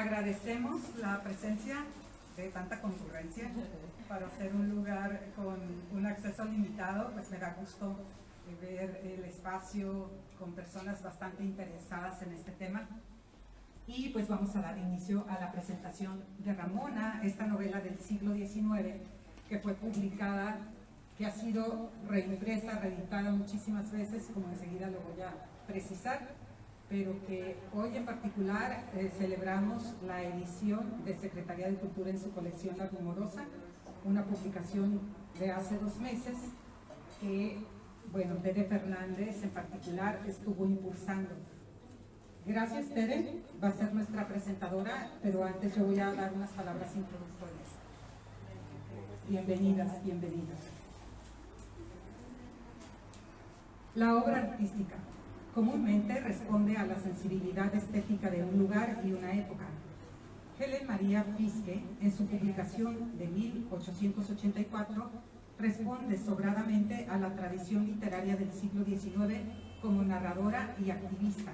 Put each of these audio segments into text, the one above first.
Agradecemos la presencia de tanta concurrencia para hacer un lugar con un acceso limitado. Pues me da gusto ver el espacio con personas bastante interesadas en este tema. Y pues vamos a dar inicio a la presentación de Ramona, esta novela del siglo XIX que fue publicada, que ha sido reimpresa, reeditada muchísimas veces, como enseguida lo voy a precisar, pero que hoy en particular celebramos la edición de Secretaría de Cultura en su colección La Rumorosa, una publicación de hace 2 meses que, bueno, Tere Fernández en particular estuvo impulsando. Gracias, Tere, va a ser nuestra presentadora, pero antes yo voy a dar unas palabras introductorias. Bienvenidas, bienvenidos. La obra artística comúnmente responde a la sensibilidad estética de un lugar y una época. Helen Maria Fiske, en su publicación de 1884, responde sobradamente a la tradición literaria del siglo XIX como narradora y activista.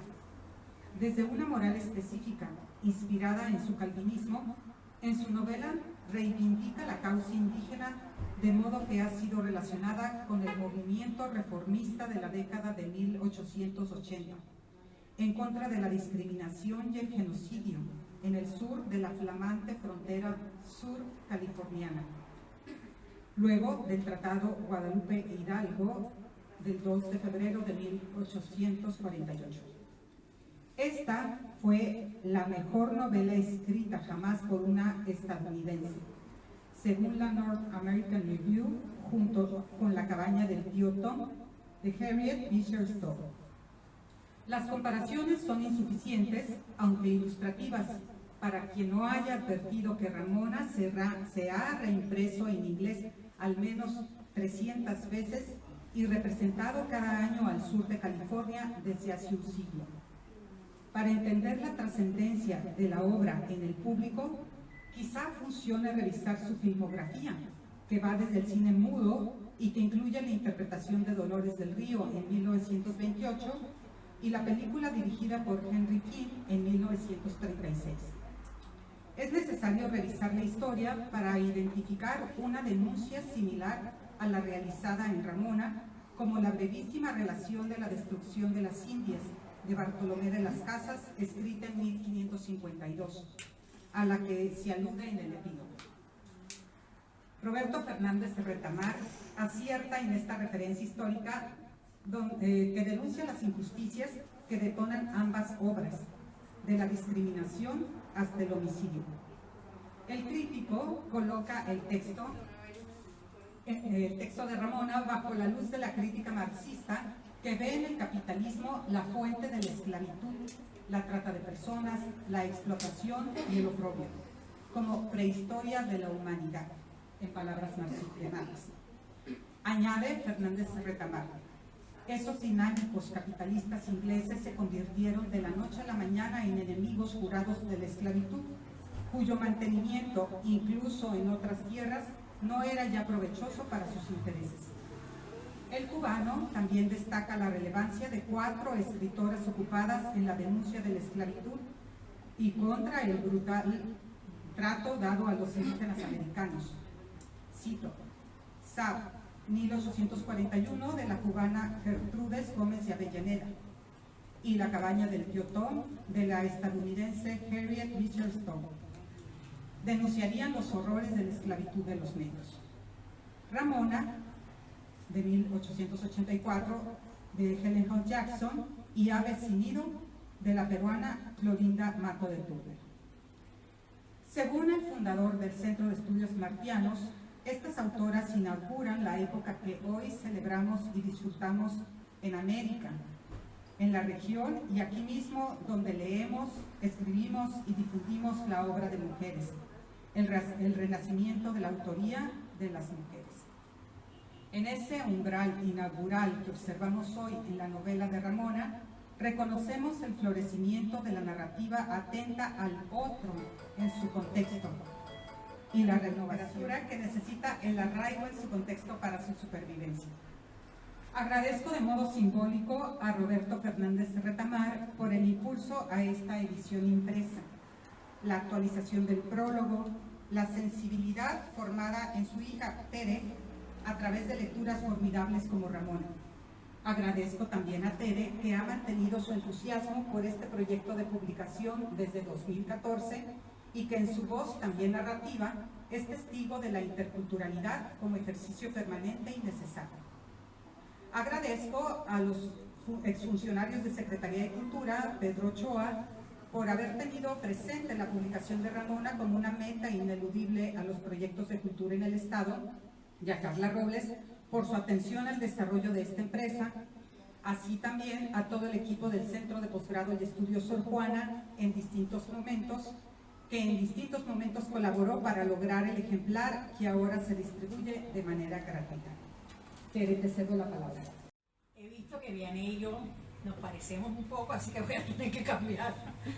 Desde una moral específica, inspirada en su calvinismo, en su novela reivindica la causa indígena, de modo que ha sido relacionada con el movimiento reformista de la década de 1880, en contra de la discriminación y el genocidio en el sur de la flamante frontera sur californiana. Luego del Tratado Guadalupe Hidalgo del 2 de febrero de 1848. Esta fue la mejor novela escrita jamás por una estadounidense, según la North American Review, junto con La cabaña del tío Tom, de Harriet Beecher Stowe. Las comparaciones son insuficientes, aunque ilustrativas, para quien no haya advertido que Ramona se ha reimpreso en inglés al menos 300 veces y representado cada año al sur de California desde hace un siglo. Para entender la trascendencia de la obra en el público, quizá funcione revisar su filmografía, que va desde el cine mudo y que incluye la interpretación de Dolores del Río en 1928 y la película dirigida por Henry King en 1936. Es necesario revisar la historia para identificar una denuncia similar a la realizada en Ramona, como la brevísima relación de la destrucción de las Indias de Bartolomé de las Casas, escrita en 1552, a la que se alude en el epílogo. Roberto Fernández de Retamar acierta en esta referencia histórica que denuncia las injusticias que detonan ambas obras, de la discriminación hasta el homicidio. El crítico coloca el texto de Ramona bajo la luz de la crítica marxista, que ve en el capitalismo la fuente de la esclavitud, la trata de personas, la explotación y el oprobio, como prehistoria de la humanidad, en palabras marxianas. Añade Fernández Retamar: esos dinámicos capitalistas ingleses se convirtieron de la noche a la mañana en enemigos jurados de la esclavitud, cuyo mantenimiento, incluso en otras tierras, no era ya provechoso para sus intereses. El cubano también destaca la relevancia de 4 escritoras ocupadas en la denuncia de la esclavitud y contra el brutal trato dado a los indígenas americanos. Cito: Sab, 1841, de la cubana Gertrudes Gómez y Avellaneda, y La cabaña del tío Tom, de la estadounidense Harriet Beecher Stowe. Denunciarían los horrores de la esclavitud de los negros. Ramona, de 1884, de Helen Hunt Jackson, y Ave sin nido, de la peruana Clorinda Mato de Turner. Según el fundador del Centro de Estudios Martianos, estas autoras inauguran la época que hoy celebramos y disfrutamos en América, en la región y aquí mismo donde leemos, escribimos y difundimos la obra de mujeres, el renacimiento de la autoría de las mujeres. En ese umbral inaugural que observamos hoy en la novela de Ramona, reconocemos el florecimiento de la narrativa atenta al otro en su contexto y la renovación que necesita el arraigo en su contexto para su supervivencia. Agradezco de modo simbólico a Roberto Fernández Retamar por el impulso a esta edición impresa. la actualización del prólogo, la sensibilidad formada en su hija Tere a través de lecturas formidables como Ramona. Agradezco también a Tere, que ha mantenido su entusiasmo por este proyecto de publicación desde 2014 y que en su voz también narrativa es testigo de la interculturalidad como ejercicio permanente y necesario. Agradezco a los exfuncionarios de Secretaría de Cultura, Pedro Ochoa, por haber tenido presente la publicación de Ramona como una meta ineludible a los proyectos de cultura en el Estado, y a Carla Robles por su atención al desarrollo de esta empresa, así también a todo el equipo del Centro de Posgrado y Estudios Sor Juana que en distintos momentos colaboró para lograr el ejemplar que ahora se distribuye de manera gratuita. Tere, te cedo la palabra. He visto que Vianney y yo nos parecemos un poco, así que voy a tener que cambiar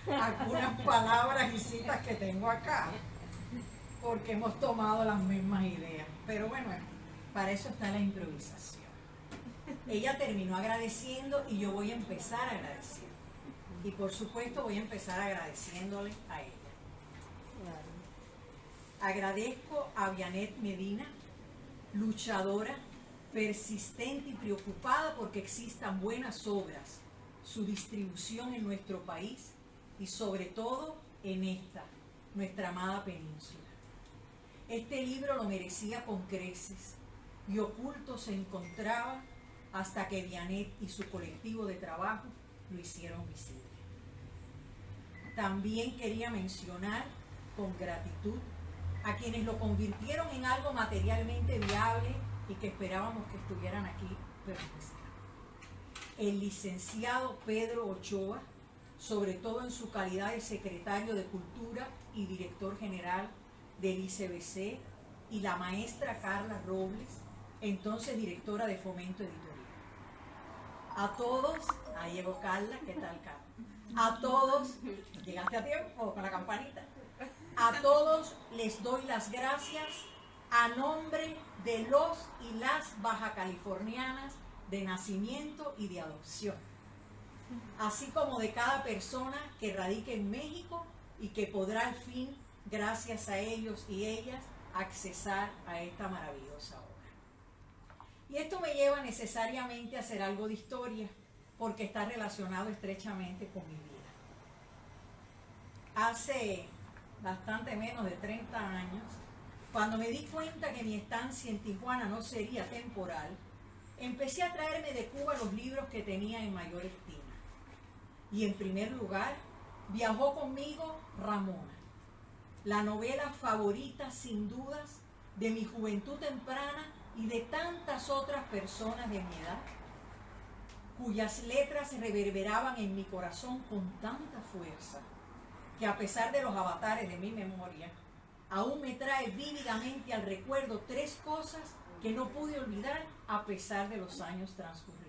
algunas palabras y citas que tengo acá, porque hemos tomado las mismas ideas. Pero bueno, para eso está la improvisación. Ella terminó agradeciendo y yo voy a empezar agradeciendo. Y por supuesto voy a empezar agradeciéndole a ella. Agradezco a Vianney Medina, luchadora, persistente y preocupada porque existan buenas obras, su distribución en nuestro país y sobre todo en esta, nuestra amada península. Este libro lo merecía con creces y oculto se encontraba hasta que Vianney y su colectivo de trabajo lo hicieron visible. También quería mencionar con gratitud a quienes lo convirtieron en algo materialmente viable y que esperábamos que estuvieran aquí, pero no están. El licenciado Pedro Ochoa, sobre todo en su calidad de secretario de Cultura y director general del ICBC, y la maestra Carla Robles, entonces directora de Fomento Editorial. A todos, ahí llegó Carla, ¿qué tal, Carla? A todos, llegaste a tiempo con la campanita, a todos les doy las gracias a nombre de los y las bajacalifornianas de nacimiento y de adopción, así como de cada persona que radique en México y que podrá al fin, gracias a ellos y ellas, accesar a esta maravillosa obra. Y esto me lleva necesariamente a hacer algo de historia, porque está relacionado estrechamente con mi vida. Hace bastante menos de 30 años, cuando me di cuenta que mi estancia en Tijuana no sería temporal, empecé a traerme de Cuba los libros que tenía en mayor estima. Y en primer lugar, viajó conmigo Ramona, la novela favorita sin dudas de mi juventud temprana y de tantas otras personas de mi edad, cuyas letras reverberaban en mi corazón con tanta fuerza que a pesar de los avatares de mi memoria, aún me trae vívidamente al recuerdo tres cosas que no pude olvidar a pesar de los años transcurridos.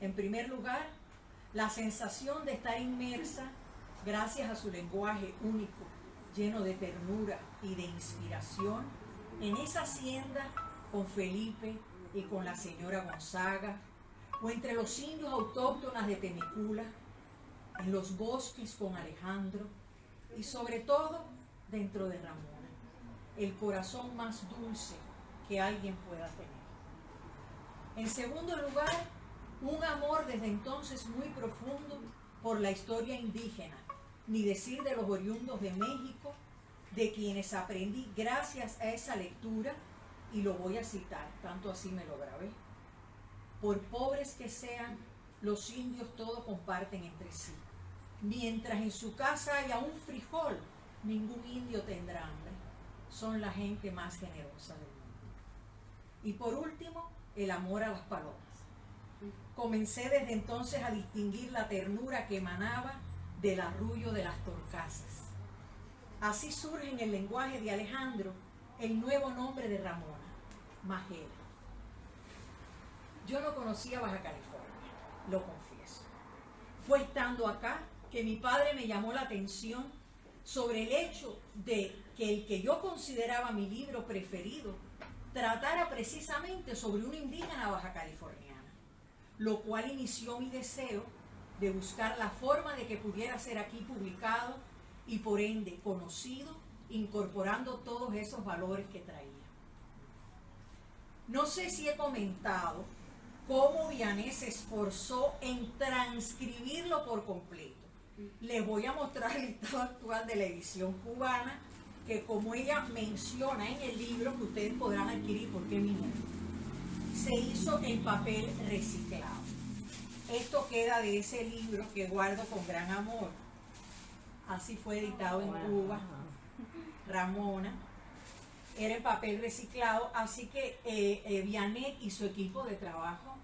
En primer lugar, la sensación de estar inmersa, gracias a su lenguaje único, lleno de ternura y de inspiración, en esa hacienda con Felipe y con la señora Gonzaga, o entre los indios autóctonas de Temecula, en los bosques con Alejandro, y sobre todo dentro de Ramona, el corazón más dulce que alguien pueda tener. En segundo lugar, un amor desde entonces muy profundo por la historia indígena, ni decir de los oriundos de México, de quienes aprendí gracias a esa lectura, y lo voy a citar, tanto así me lo grabé. Por pobres que sean, los indios todo comparten entre sí. Mientras en su casa haya un frijol, ningún indio tendrá hambre. Son la gente más generosa del mundo. Y por último, el amor a las palomas. Comencé desde entonces a distinguir la ternura que emanaba del arrullo de las torcasas. Así surge en el lenguaje de Alejandro el nuevo nombre de Ramona, Majela. Yo no conocía Baja California, lo confieso. Fue estando acá que mi padre me llamó la atención sobre el hecho de que el que yo consideraba mi libro preferido tratara precisamente sobre una indígena baja californiana, lo cual inició mi deseo de buscar la forma de que pudiera ser aquí publicado y por ende conocido, incorporando todos esos valores que traía. No sé si he comentado cómo Vianney se esforzó en transcribirlo por completo. Les voy a mostrar el estado actual de la edición cubana, que como ella menciona en el libro que ustedes podrán adquirir porque vinieron, se hizo en papel reciclado. Esto queda de ese libro que guardo con gran amor. Así fue editado en Cuba, Ramona. Era en papel reciclado, así que Vianney y su equipo de trabajo,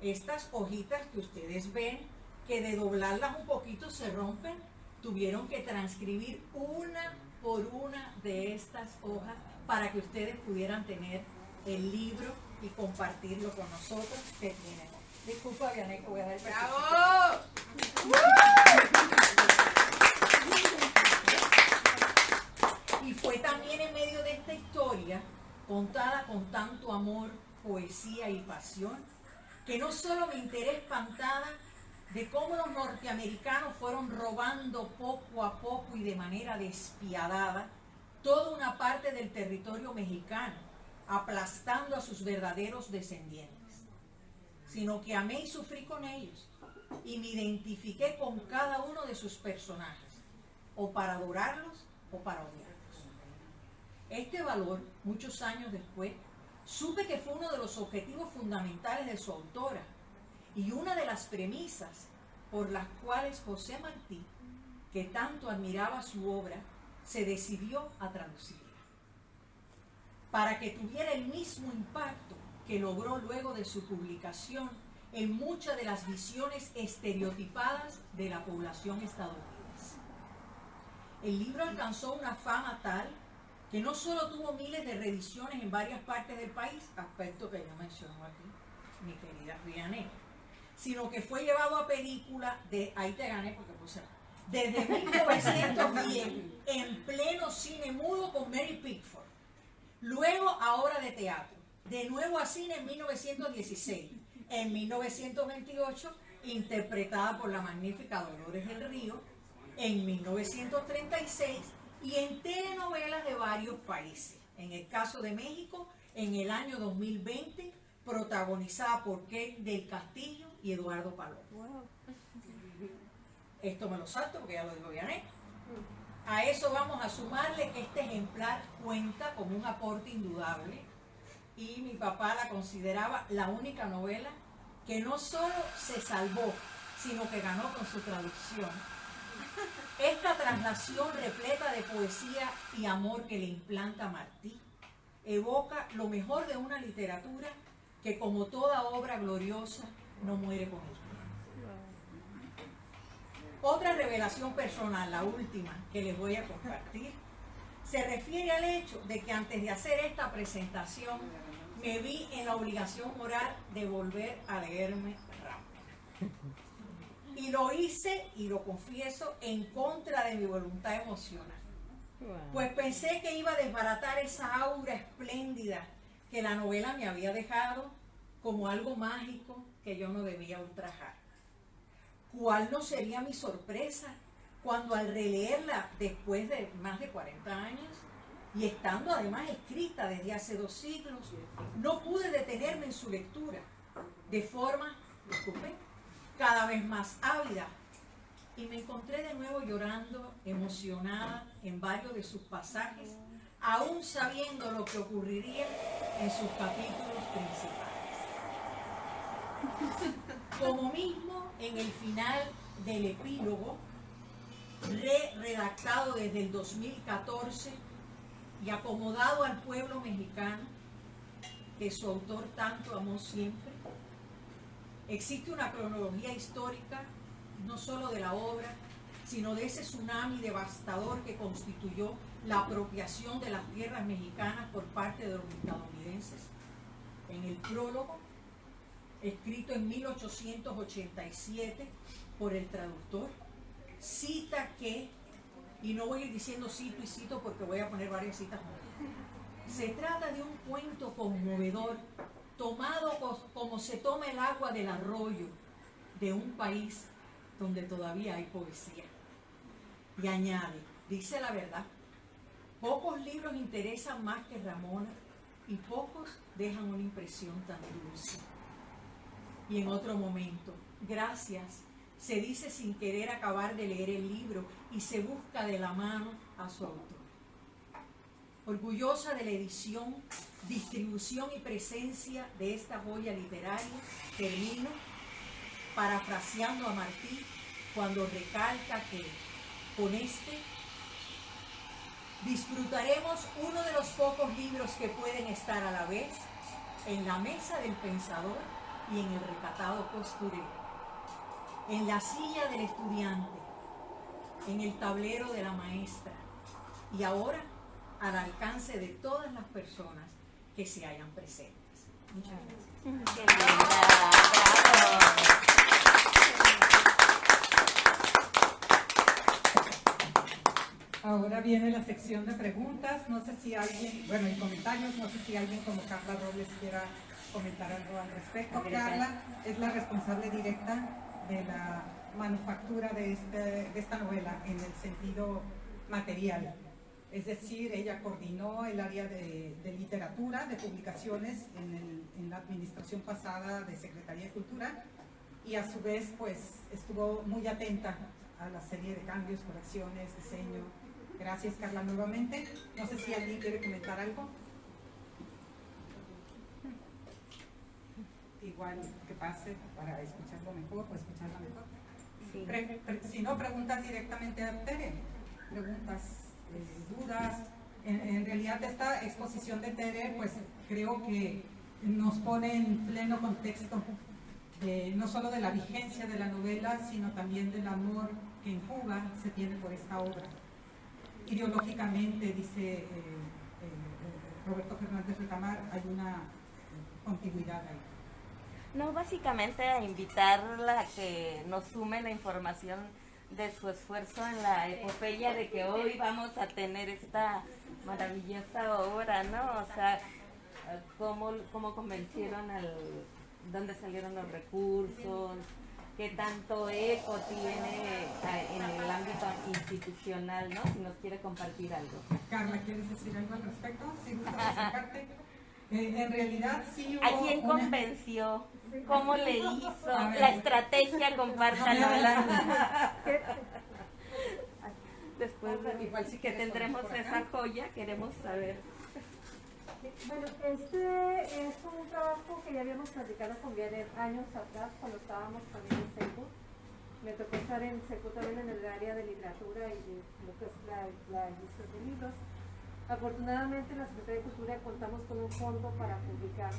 estas hojitas que ustedes ven, que de doblarlas un poquito se rompen, tuvieron que transcribir una por una de estas hojas para que ustedes pudieran tener el libro y compartirlo con nosotros que tienen. Disculpa, Vianney, que voy a dar el ¡Bravo! Y fue también en medio de esta historia, contada con tanto amor, poesía y pasión, que no solo me enteré espantada de cómo los norteamericanos fueron robando poco a poco y de manera despiadada toda una parte del territorio mexicano, aplastando a sus verdaderos descendientes, sino que amé y sufrí con ellos y me identifiqué con cada uno de sus personajes, o para adorarlos o para odiarlos. Este valor, muchos años después, supe que fue uno de los objetivos fundamentales de su autora y una de las premisas por las cuales José Martí, que tanto admiraba su obra, se decidió a traducirla, para que tuviera el mismo impacto que logró luego de su publicación en muchas de las visiones estereotipadas de la población estadounidense. El libro alcanzó una fama tal que no solo tuvo miles de reediciones en varias partes del país, aspecto que yo menciono aquí, mi querida Vianney, sino que fue llevado a película ahí te gané porque puse, desde 1910, en pleno cine mudo con Mary Pickford, luego a obra de teatro, de nuevo a cine en 1916, en 1928, interpretada por la magnífica Dolores del Río, en 1936, y en telenovelas de varios países. En el caso de México, en el año 2020, protagonizada por Kate del Castillo y Eduardo Palomo. Wow. Esto me lo salto porque ya lo dijo Vianney. A eso vamos a sumarle que este ejemplar cuenta como un aporte indudable y mi papá la consideraba la única novela que no solo se salvó, sino que ganó con su traducción. Esta traslación repleta de poesía y amor que le implanta Martí evoca lo mejor de una literatura que, como toda obra gloriosa, no muere con el tiempo. Otra revelación personal, la última que les voy a compartir, se refiere al hecho de que antes de hacer esta presentación me vi en la obligación moral de volver a leerme Ramona. Y lo hice, y lo confieso, en contra de mi voluntad emocional. Pues pensé que iba a desbaratar esa aura espléndida que la novela me había dejado como algo mágico que yo no debía ultrajar. ¿Cuál no sería mi sorpresa cuando al releerla después de más de 40 años y estando además escrita desde hace 2 siglos, no pude detenerme en su lectura de forma, disculpen, cada vez más ávida, y me encontré de nuevo llorando, emocionada en varios de sus pasajes, aún sabiendo lo que ocurriría en sus capítulos principales. Como mismo en el final del epílogo, redactado desde el 2014 y acomodado al pueblo mexicano, que su autor tanto amó siempre, existe una cronología histórica no solo de la obra, sino de ese tsunami devastador que constituyó la apropiación de las tierras mexicanas por parte de los estadounidenses. En el prólogo, escrito en 1887 por el traductor, cita que, y no voy a ir diciendo cito y cito porque voy a poner varias citas más, se trata de un cuento conmovedor, tomado como se toma el agua del arroyo de un país donde todavía hay poesía. Y añade, dice la verdad. Pocos libros interesan más que Ramona y pocos dejan una impresión tan dulce. Y en otro momento, gracias, se dice sin querer acabar de leer el libro y se busca de la mano a su autor. Orgullosa de la edición, distribución y presencia de esta joya literaria, termino parafraseando a Martí cuando recalca que con este disfrutaremos uno de los pocos libros que pueden estar a la vez en la mesa del pensador y en el recatado costurero, en la silla del estudiante, en el tablero de la maestra y ahora al alcance de todas las personas que se hayan presentes. Muchas gracias. ¡Qué linda! Ahora viene la sección de preguntas. No sé si alguien, bueno, y comentarios, no sé si alguien como Carla Robles quiera comentar algo al respecto. Carla es la responsable directa de la manufactura de esta novela en el sentido material. Es decir, ella coordinó el área de literatura, de publicaciones en la administración pasada de Secretaría de Cultura y a su vez pues estuvo muy atenta a la serie de cambios, correcciones, diseño. Gracias, Carla, nuevamente. No sé si alguien quiere comentar algo. Igual que pase para escucharlo mejor o escucharla mejor. Sí. Si no, preguntas directamente a Tere. Preguntas, dudas. En realidad esta exposición de Tere, pues creo que nos pone en pleno contexto no solo de la vigencia de la novela, sino también del amor que en Cuba se tiene por esta obra. Ideológicamente, dice Roberto Fernández Recamar, hay una contiguidad ahí. No, básicamente a invitarla a que nos sume la información de su esfuerzo en la epopeya de que hoy vamos a tener esta maravillosa obra, ¿no? O sea, cómo convencieron dónde salieron los recursos, qué tanto eco tiene en el ámbito institucional, ¿no? Si nos quiere compartir algo. Carla, ¿quieres decir algo al respecto? Si gustas acercarte. En realidad sí hubo ¿A quién convenció? ¿Cómo le hizo? La estrategia, compártanla. Después de que tendremos esa joya, queremos saber. Bueno, este es un trabajo que ya habíamos platicado con Vianet años atrás, cuando estábamos también en SECU. Me tocó estar en SECU también en el área de literatura y de lo que es la edición de libros. Afortunadamente en la Secretaría de Cultura contamos con un fondo para publicar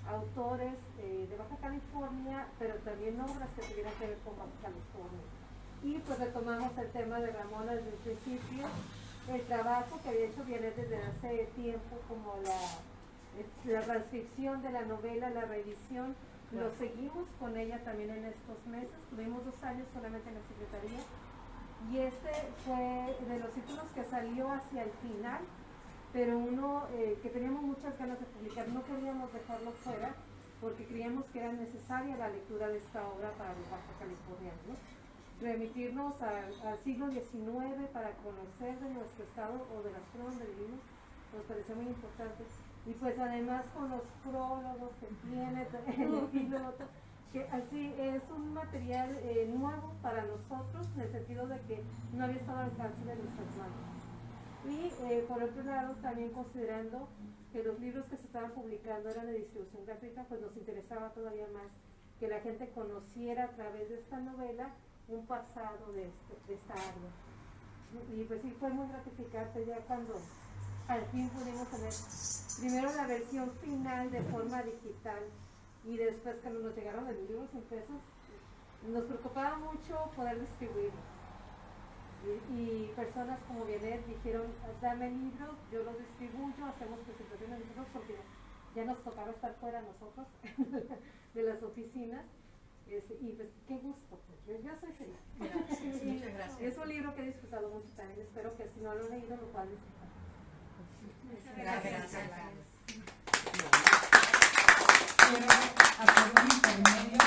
autores de Baja California, pero también obras que tuvieran que ver con Baja California. Y pues retomamos el tema de Ramona desde el principio, el trabajo que había hecho Vianet desde hace tiempo, como la transcripción de la novela, la reedición, lo seguimos con ella también en estos meses. Tuvimos 2 años solamente en la Secretaría y este fue de los títulos que salió hacia el final, pero uno que teníamos muchas ganas de publicar, no queríamos dejarlo fuera porque creíamos que era necesaria la lectura de esta obra para los baja californianos, ¿no? Remitirnos al siglo XIX para conocer de nuestro estado o de la zona donde vivimos, nos pareció muy importante. Y pues además con los prólogos que tiene, el piloto, que así es un material nuevo para nosotros, en el sentido de que no había estado al alcance de nuestras manos. Y por otro lado, también considerando que los libros que se estaban publicando eran de distribución gratuita, pues nos interesaba todavía más que la gente conociera a través de esta novela un pasado de esta área. Y pues sí, fue muy gratificante ya cuando al fin pudimos tener primero la versión final de forma digital y después cuando nos llegaron los libros impresos, nos preocupaba mucho poder distribuirlos. Y personas como Vianet dijeron, dame el libro, yo lo distribuyo, hacemos presentaciones de libros porque ya nos tocaba estar fuera nosotros de las oficinas. Y pues qué gusto, yo soy feliz. Gracias, muchas gracias. Es un libro que he disfrutado mucho también, espero que si no lo he leído lo puedan disfrutar. Gracias. Quiero hacer un intermedio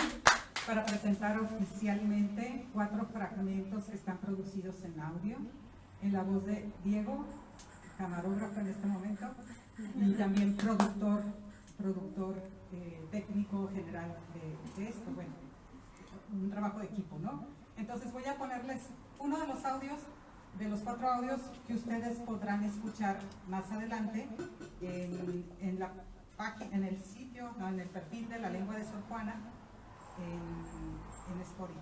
para presentar oficialmente 4 fragmentos que están producidos en audio. en la voz de Diego, camarógrafo en este momento, y también productor técnico general de esto. Bueno, un trabajo de equipo, ¿no? Entonces voy a ponerles uno de los audios, de los 4 audios que ustedes podrán escuchar más adelante en la página, en el sitio, no, en el perfil de La Lengua de Sor Juana en Spotify.